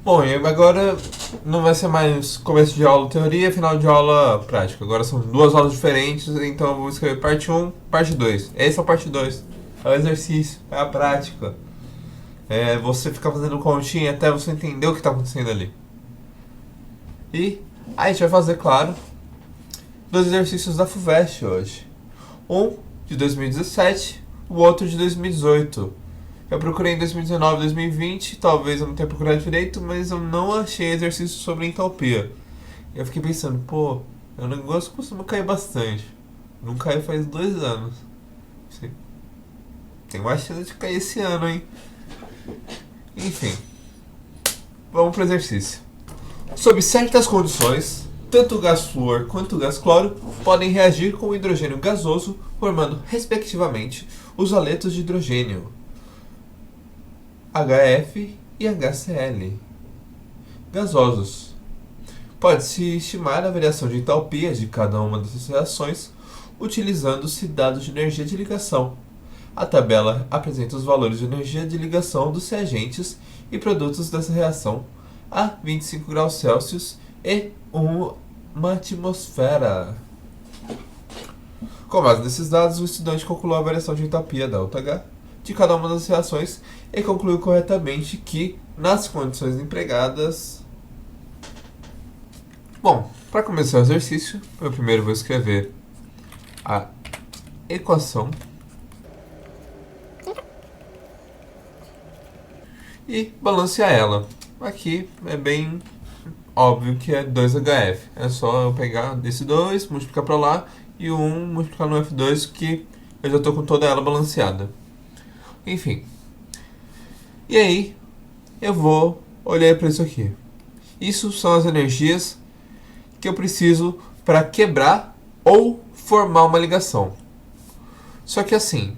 Bom, e agora não vai ser mais começo de aula teoria, final de aula prática. Agora são duas aulas diferentes, então eu vou escrever parte um, parte 2. Essa é a parte 2. É o exercício, é a prática. É você ficar fazendo continha até você entender o que está acontecendo ali. E a gente vai fazer, claro, dois exercícios da FUVEST hoje. Um de 2017, o outro de 2018. Eu procurei em 2019 e 2020, talvez eu não tenha procurado direito, mas eu não achei exercício sobre entalpia. Eu fiquei pensando, pô, o negócio costuma cair bastante. Não caiu faz 2 anos. Sim. Tem mais chance de cair esse ano, hein? Enfim, vamos pro exercício. Sob certas condições, tanto o gás flúor quanto o gás cloro podem reagir com o hidrogênio gasoso, formando, respectivamente, os haletos de hidrogênio HF e HCl. Gasosos. Pode-se estimar a variação de entalpia de cada uma dessas reações utilizando-se dados de energia de ligação. A tabela apresenta os valores de energia de ligação dos reagentes e produtos dessa reação a 25 graus Celsius e uma atmosfera. Com base nesses dados, o estudante calculou a variação de entalpia ΔH de cada uma das reações e concluiu corretamente que, nas condições empregadas... Bom, para começar o exercício, eu primeiro vou escrever a equação e balancear ela. Aqui é bem óbvio que é 2HF. É só eu pegar desse 2, multiplicar para lá e o 1 multiplicar no F2, que eu já estou com toda ela balanceada. Enfim. E aí, eu vou olhar para isso aqui. Isso são as energias que eu preciso para quebrar ou formar uma ligação. Só que assim,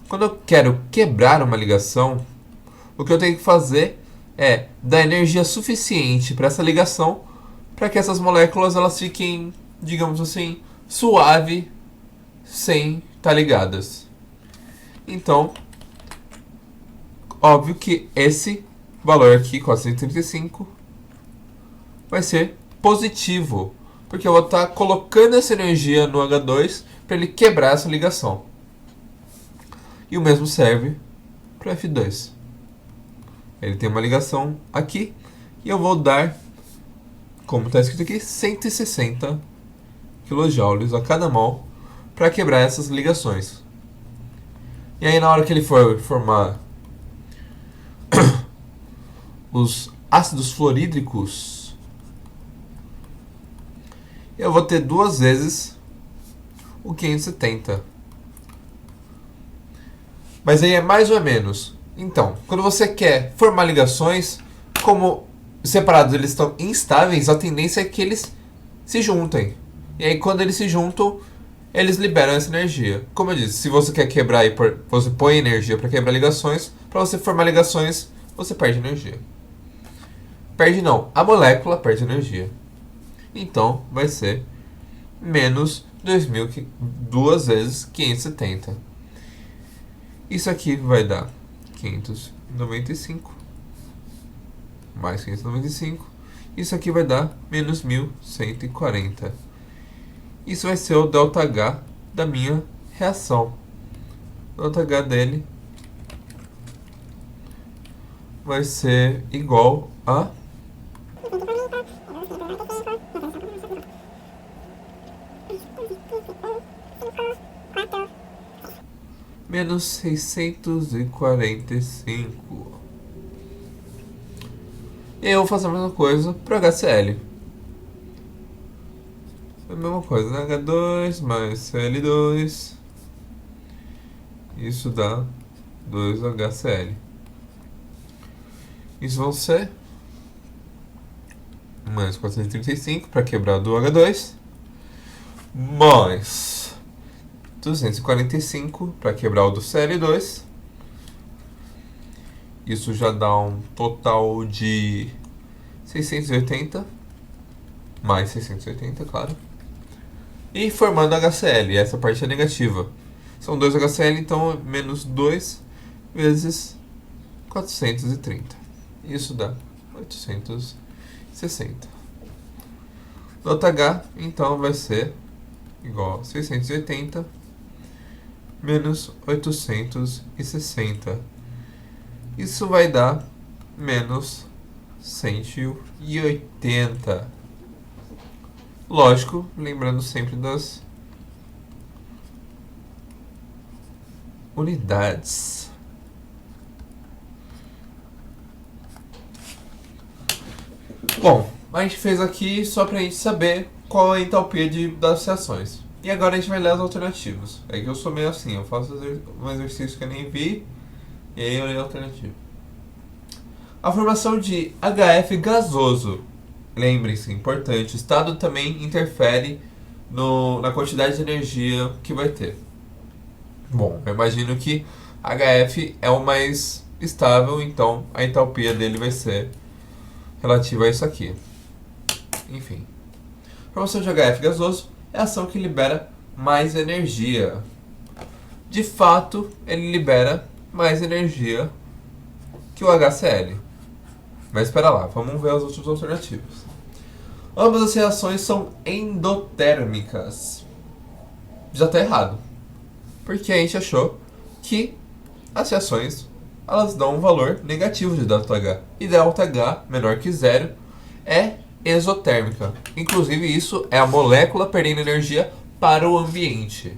quando eu quero quebrar uma ligação, o que eu tenho que fazer é dar energia suficiente para essa ligação para que essas moléculas elas fiquem, digamos assim, suave sem estar ligadas. Então, óbvio que esse valor aqui, 435, vai ser positivo, porque eu vou estar colocando essa energia no H2 para ele quebrar essa ligação. E o mesmo serve para o F2. Ele tem uma ligação aqui e eu vou dar, como está escrito aqui, 160 kJ a cada mol para quebrar essas ligações. E aí na hora que ele for formar os ácidos fluorídricos, eu vou ter duas vezes o 570. Mas aí é mais ou menos. Então, quando você quer formar ligações, como separados eles estão instáveis, a tendência é que eles se juntem. E aí quando eles se juntam, eles liberam essa energia. Como eu disse, se você quer quebrar e você põe energia para quebrar ligações, para você formar ligações, você perde energia. Perde não, a molécula perde energia. Então vai ser menos 2000, duas vezes 570. Isso aqui vai dar 595 mais 595. Isso aqui vai dar menos 1140. Isso vai ser o ΔH da minha reação. O ΔH dele vai ser igual a menos 645. E eu vou fazer a mesma coisa para o HCl. A mesma coisa, né? H2 mais Cl2. Isso dá 2HCl. Isso vão ser mais 435 para quebrar do H2. Mais 245 para quebrar o do Cl2. Isso já dá um total de 680. Mais 680, claro. E formando HCl, essa parte é negativa. São 2 HCl, então menos 2 vezes 430. Isso dá 860. ΔH, então, vai ser igual a 680 menos 860. Isso vai dar menos 180. Lógico, lembrando sempre das unidades. Bom, a gente fez aqui só pra gente saber qual é a entalpia das reações. E agora a gente vai ler as alternativas. É que eu sou meio assim, eu faço um exercício que eu nem vi, e aí eu leio a alternativa. A formação de HF gasoso. Lembrem-se, importante, o estado também interfere na quantidade de energia que vai ter. Bom, eu imagino que HF é o mais estável, então a entalpia dele vai ser relativa a isso aqui. Enfim. A formação de HF gasoso é a ação que libera mais energia. De fato, ele libera mais energia que o HCl. Mas espera lá, vamos ver as outras alternativas. Ambas as reações são endotérmicas. Já está errado. Porque a gente achou que as reações elas dão um valor negativo de ΔH. E ΔH menor que zero é exotérmica. Inclusive isso é a molécula perdendo energia para o ambiente.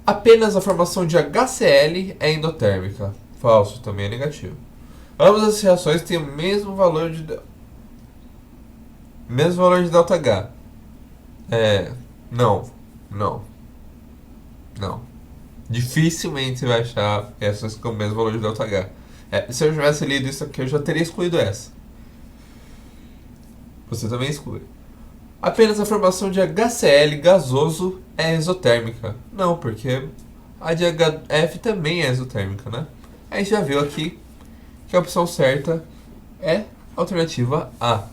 Apenas a formação de HCl é endotérmica. Falso, também é negativo. Ambas as reações têm o mesmo valor de ΔH. Não. Dificilmente você vai achar essas com o mesmo valor de ΔH. Se eu tivesse lido isso aqui, eu já teria excluído essa. Você também exclui. Apenas a formação de HCl gasoso é exotérmica. Não, porque a de HF também é exotérmica, né? A gente já viu aqui que a opção certa é a alternativa A.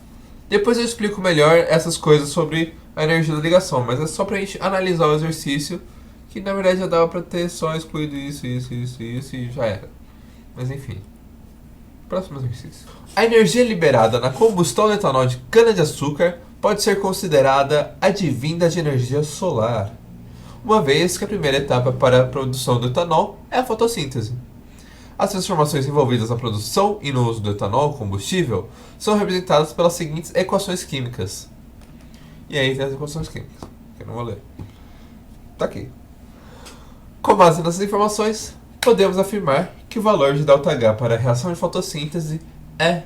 Depois eu explico melhor essas coisas sobre a energia da ligação, mas é só pra gente analisar o exercício, que na verdade já dava pra ter só excluído isso e já era. Mas enfim. Próximo exercício. A energia liberada na combustão do etanol de cana-de-açúcar pode ser considerada advinda de energia solar, uma vez que a primeira etapa para a produção do etanol é a fotossíntese. As transformações envolvidas na produção e no uso do etanol combustível são representadas pelas seguintes equações químicas. E aí tem as equações químicas, que eu não vou ler. Tá aqui. Com base nessas informações, podemos afirmar que o valor de ΔH para a reação de fotossíntese é...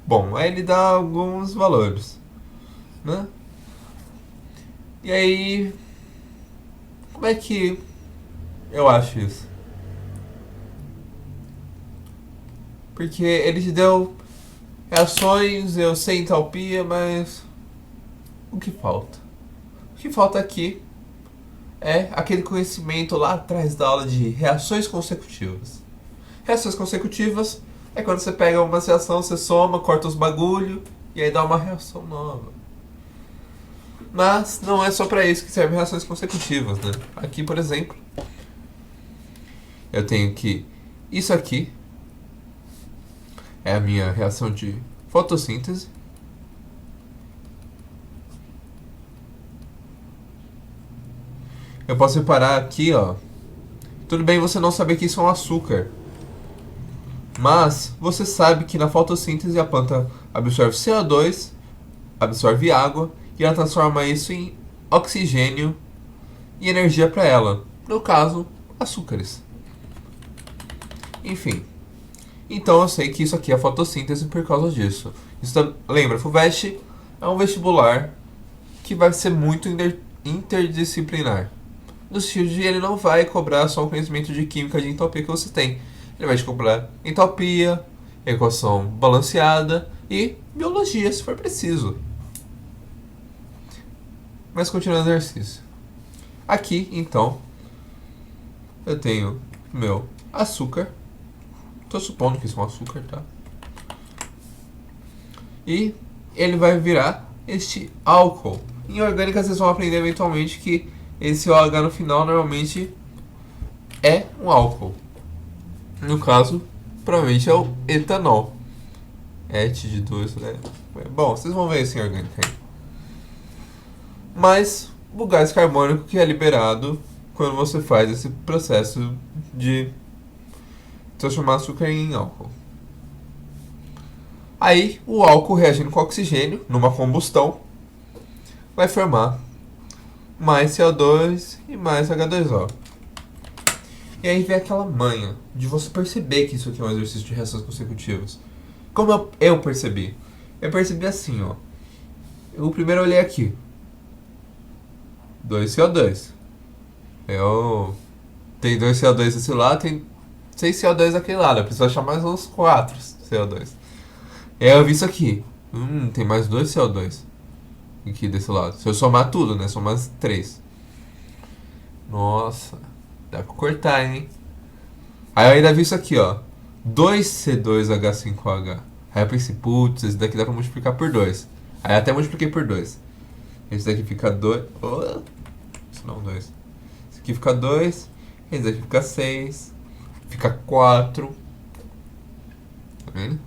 Bom, aí ele dá alguns valores, né? E aí... Como é que eu acho isso? Porque ele te deu reações, eu sei entalpia, mas... O que falta? O que falta aqui é aquele conhecimento lá atrás da aula de reações consecutivas. Reações consecutivas é quando você pega uma reação, você soma, corta os bagulho e aí dá uma reação nova. Mas não é só para isso que servem reações consecutivas, né? Aqui, por exemplo, eu tenho que isso aqui é a minha reação de fotossíntese. Eu posso separar aqui, ó. Tudo bem você não saber que isso é um açúcar, mas você sabe que na fotossíntese a planta absorve CO2, absorve água e ela transforma isso em oxigênio e energia para ela. No caso, açúcares. Enfim. Então eu sei que isso aqui é fotossíntese por causa disso. Lembra, FUVEST é um vestibular que vai ser muito interdisciplinar. No sentido de ele não vai cobrar só o conhecimento de química de entalpia que você tem. Ele vai te cobrar entalpia, equação balanceada e biologia, se for preciso. Mas continuando o exercício. Aqui, então, eu tenho meu açúcar. Estou supondo que isso é um açúcar, tá? E ele vai virar este álcool. Em orgânica, vocês vão aprender eventualmente que esse OH no final normalmente é um álcool. No caso, provavelmente é o etanol. Et de 2, né? Bom, vocês vão ver isso em orgânica aí. Mas o gás carbônico que é liberado quando você faz esse processo de transformar açúcar em álcool. Aí, o álcool reagindo com oxigênio, numa combustão, vai formar mais CO2 e mais H2O. E aí vem aquela manha de você perceber que isso aqui é um exercício de reações consecutivas. Como eu percebi? Eu percebi assim, ó. Eu primeiro olhei aqui. 2 CO2. Tem 2 CO2 desse lado, tem 6 CO2 daquele lado. Eu preciso achar mais uns 4 CO2. E aí eu vi isso aqui. Tem mais 2 CO2 aqui desse lado. Se eu somar tudo, né? Somar 3. Nossa. Dá pra cortar, hein? Aí eu ainda vi isso aqui, ó. 2C2H5OH. Aí eu pensei, putz, esse daqui dá pra multiplicar por 2. Aí eu até multipliquei por 2. Esse daqui fica 2. Oh, isso não, 2. Esse aqui fica 2. Esse daqui fica 6. Fica 4. Tá vendo?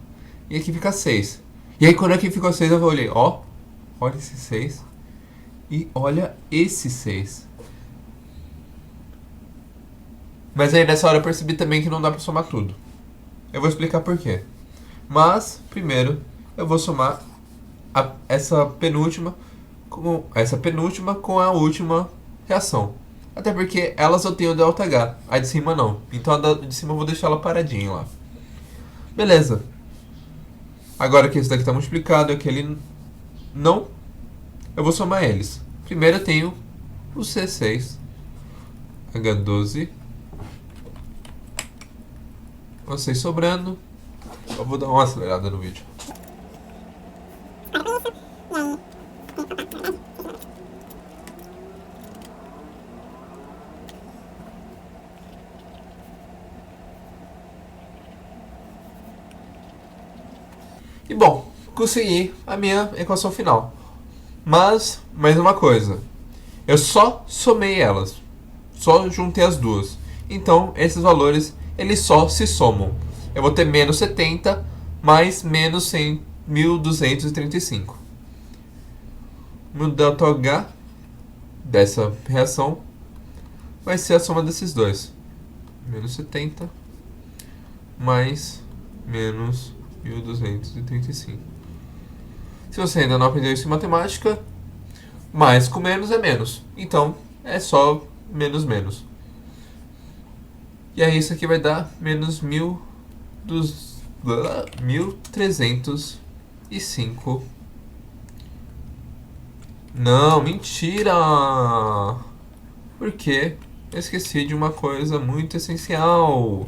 E aqui fica 6. E aí quando aqui ficou 6 eu olhei, ó. Olha esse 6. E olha esse 6. Mas aí nessa hora eu percebi também que não dá pra somar tudo. Eu vou explicar por quê. Mas, primeiro, eu vou somar essa penúltima com a última reação. Até porque elas eu tenho ΔH, a de cima não. Então a de cima eu vou deixar ela paradinha lá. Beleza. Agora que esse daqui está multiplicado e aquele não, eu vou somar eles. Primeiro eu tenho o C6, H12, vocês sobrando. Eu vou dar uma acelerada no vídeo. E bom, consegui a minha equação final. Mas, mais uma coisa. Eu só somei elas. Só juntei as duas. Então, esses valores, eles só se somam. Eu vou ter menos 70 mais menos 1.235. Meu ΔH dessa reação vai ser a soma desses dois. Menos 70 mais menos 1.235. Se você ainda não aprendeu isso em matemática, mais com menos é menos. Então, é só menos menos. E aí isso aqui vai dar menos 1.305. Não, mentira! Por quê? Eu esqueci de uma coisa muito essencial.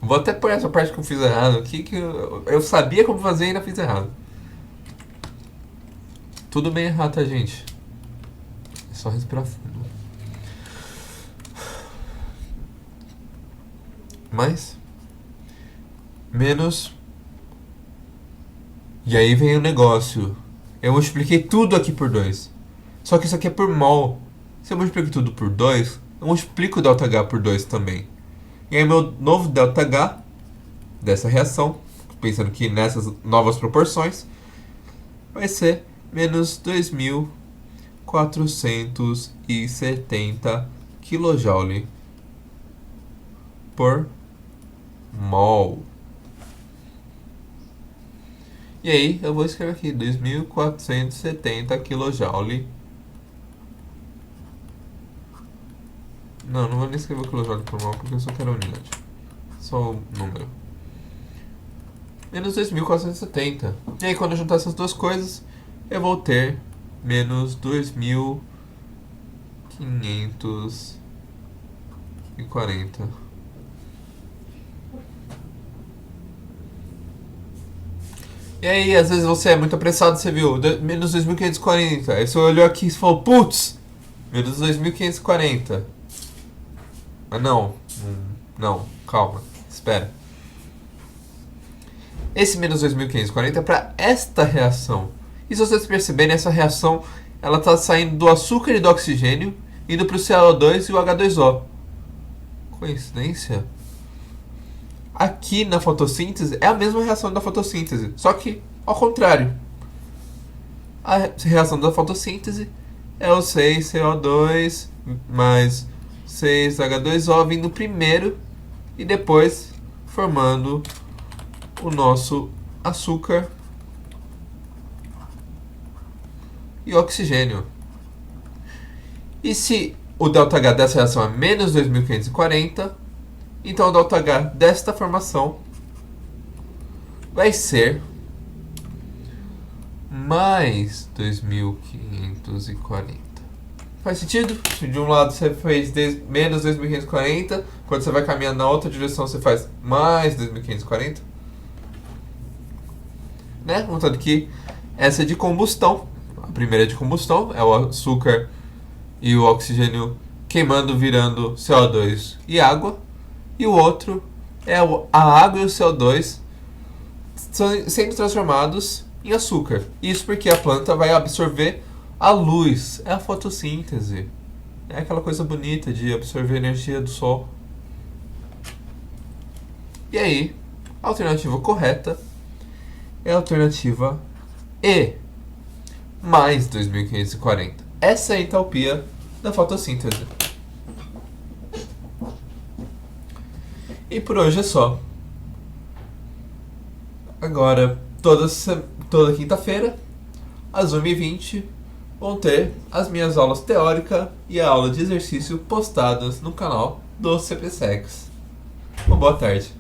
Vou até pôr essa parte que eu fiz errado aqui, que eu sabia como fazer e ainda fiz errado. Tudo bem errado, tá, gente? É só respirar fundo. Mais menos. E aí vem o negócio. Eu multipliquei tudo aqui por 2. Só que isso aqui é por mol. Se eu multiplico tudo por 2, eu multiplico o ΔH por 2 também. E aí meu novo ΔH dessa reação, pensando que nessas novas proporções, vai ser menos 2.470 kJ por mol. E aí eu vou escrever aqui 2.470 kJ. Não vou nem escrever kJ por mol porque eu só quero a unidade. Só o número. Menos 2.470. E aí quando eu juntar essas duas coisas, eu vou ter menos 2.540. E aí, às vezes você é muito apressado, você viu, menos 2.540. Aí você olhou aqui e falou, putz, menos 2.540. Mas não, calma, espera. Esse menos 2.540 é para esta reação. E se vocês perceberem, essa reação ela está saindo do açúcar e do oxigênio, indo para o CO2 e o H2O. Coincidência? aqui na fotossíntese é a mesma reação da fotossíntese, só que ao contrário. A reação da fotossíntese é o 6CO2 mais 6H2O vindo primeiro e depois formando o nosso açúcar e oxigênio. E se o ΔH dessa reação é menos 2540, então o ΔH desta formação vai ser mais 2540. Faz sentido? Se de um lado você fez menos 2540, quando você vai caminhando na outra direção você faz mais 2540. Né? Notando que essa é de combustão. A primeira é de combustão, é o açúcar e o oxigênio queimando, virando CO2 e água. E o outro é a água e o CO2 sendo transformados em açúcar. Isso porque a planta vai absorver a luz. É a fotossíntese. É aquela coisa bonita de absorver a energia do sol. E aí, a alternativa correta é a alternativa E, mais 2540. Essa é a entalpia da fotossíntese. E por hoje é só. Agora, toda quinta-feira, às 1h20, vão ter as minhas aulas teóricas e a aula de exercício postadas no canal do CPSEX. Uma boa tarde.